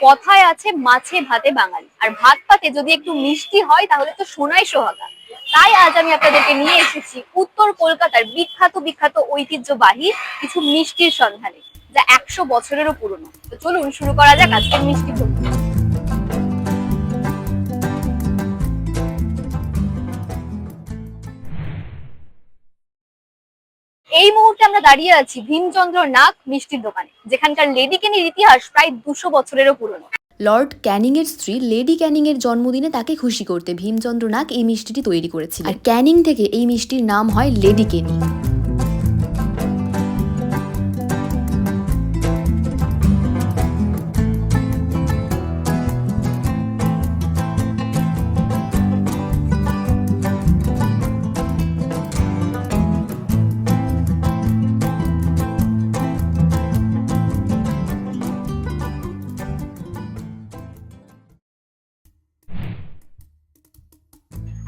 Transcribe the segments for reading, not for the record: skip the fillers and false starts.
কথায় আছে মাছে ভাতে বাঙালি, আর ভাত পাতে যদি একটু মিষ্টি হয় তাহলে তো সোনায় সোহাগা। তাই আজ আমি আপনাদেরকে নিয়ে এসেছি উত্তর কলকাতার বিখ্যাত বিখ্যাত ঐতিহ্যবাহী কিছু মিষ্টির সন্ধানে, যা 100 বছরেরও পুরনো। তো চলুন শুরু করা যাক আজকের মিষ্টি ভ্রমণ। এই মুহূর্তে আমরা দাঁড়িয়ে আছি ভীমচন্দ্র নাগ মিষ্টির দোকানে, যেখানকার লেডি কেনির ইতিহাস প্রায় 200 বছরেরও পুরনো। লর্ড ক্যানিংয়ের স্ত্রী লেডি ক্যানিংয়ের জন্মদিনে তাকে খুশি করতে ভীমচন্দ্র নাগ এই মিষ্টিটি তৈরি করেছিলেন। আর ক্যানিং থেকে এই মিষ্টির নাম হয় লেডি কেনি।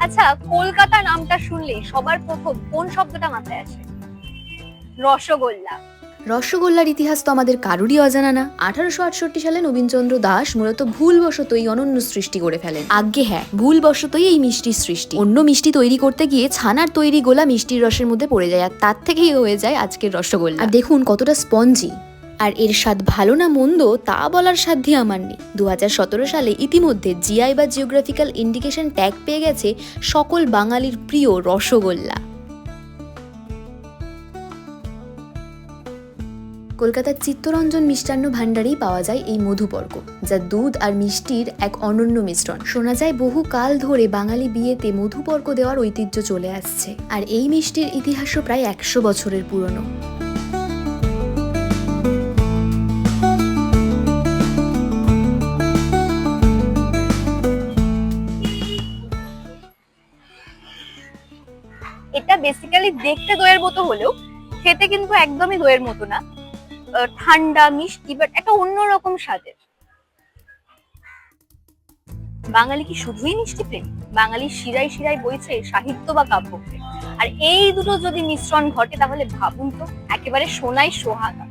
আচ্ছা, কলকাতা নামটা শুনলেই সবার প্রথম কোন শব্দটা মাথায় আসে? রসগোল্লা। রসগোল্লার ইতিহাস তো আমাদের কারুরই অজানা না। 1868 সালে নবীনচন্দ্র দাস মূলত ভুলবশতই অনন্য সৃষ্টি করে ফেলেন। আজ্ঞে হ্যাঁ, ভুলবশতই এই মিষ্টির সৃষ্টি। অন্য মিষ্টি তৈরি করতে গিয়ে ছানার তৈরি গোলা মিষ্টির রসের মধ্যে পড়ে যায়, আর তার থেকেই হয়ে যায় আজকের রসগোল্লা। আর দেখুন কতটা স্পঞ্জি। আর এর স্বাদ ভালো না মন্দ তা বলার সাধ্যই আমার নেই। 2017 সালে ইতিমধ্যে জিআই বা জিওগ্রাফিক্যাল ইন্ডিকেশন ট্যাগ পেয়ে গেছে সকল বাঙালির প্রিয় রসগোল্লা। কলকাতার চিত্তরঞ্জন মিষ্টান্ন ভাণ্ডারেই পাওয়া যায় এই মধুপর্ক, যা দুধ আর মিষ্টির এক অনন্য মিশ্রণ। শোনা যায় বহু কাল ধরে বাঙালি বিয়েতে মধুপর্ক দেওয়ার ঐতিহ্য চলে আসছে, আর এই মিষ্টির ইতিহাসও প্রায় 100 বছরের পুরনো। এটা বেসিক্যালি দেখতে দইয়ের মতো হলেও খেতে কিন্তু একদমই দইয়ের মতো না। ঠান্ডা মিষ্টি, বাট একটা অন্যরকম স্বাদের। বাঙালি কি শুধুই মিষ্টি প্রেম? বাঙালির শিরায় শিরায় বইছে সাহিত্য বা কাব্যপ্রেম। আর এই দুটো যদি মিশ্রণ ঘটে তাহলে ভাবুন তো, একেবারে সোনায় সোহাগা।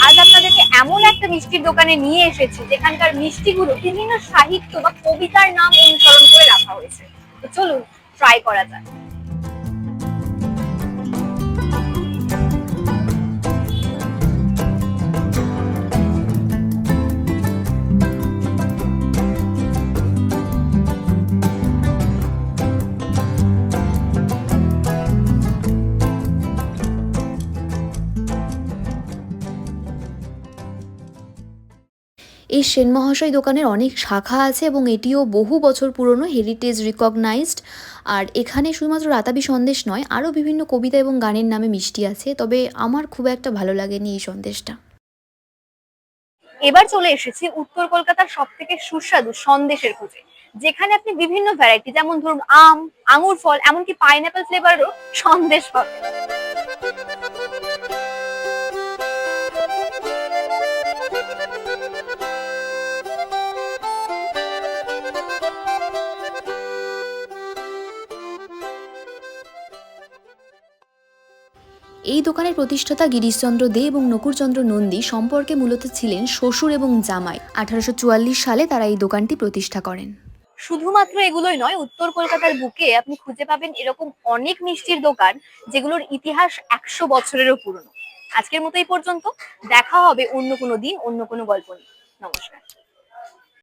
আজ আপনাদেরকে এমন একটা মিষ্টির দোকানে নিয়ে এসেছি যেখানকার মিষ্টিগুলো বিভিন্ন সাহিত্য বা কবিতার নাম অনুসরণ করে রাখা হয়েছে। তো চলুন ট্রাই করা যাক। এই সেন মহাশয় দোকানের অনেক শাখা আছে এবং এটিও বহু বছর পুরনো, হেরিটেজ রিকগনাইজড। আর এখানে শুধুমাত্র রাতাবি সন্দেশ নয়, আরও বিভিন্ন কবিতা এবং গানের নামে মিষ্টি আছে, তবে আমার খুব একটা ভালো লাগেনি এই সন্দেশটা। এবার চলে এসেছি উত্তর কলকাতার সব থেকে সুস্বাদু সন্দেশের খোঁজে, যেখানে আপনি বিভিন্ন ভ্যারাইটি, যেমন ধরুন আম, আঙুর ফল, এমনকি পাইনাপেল ফ্লেভারেরও সন্দেশ পাবেন। এই দোকানের প্রতিষ্ঠাতা গিরিশচন্দ্র দে এবং নকুরচন্দ্র নন্দী সম্পর্কে মূলত ছিলেন শ্বশুর এবং জামাই। 1844 সালে তারা এই দোকানটি প্রতিষ্ঠা করেন। শুধুমাত্র এগুলোই নয়, উত্তর কলকাতার বুকে আপনি খুঁজে পাবেন এরকম অনেক মিষ্টির দোকান যেগুলোর ইতিহাস 100 বছরেরও পুরনো। আজকের মতো এই পর্যন্ত। দেখা হবে অন্য কোনো দিন অন্য কোনো গল্প নিয়ে। নমস্কার।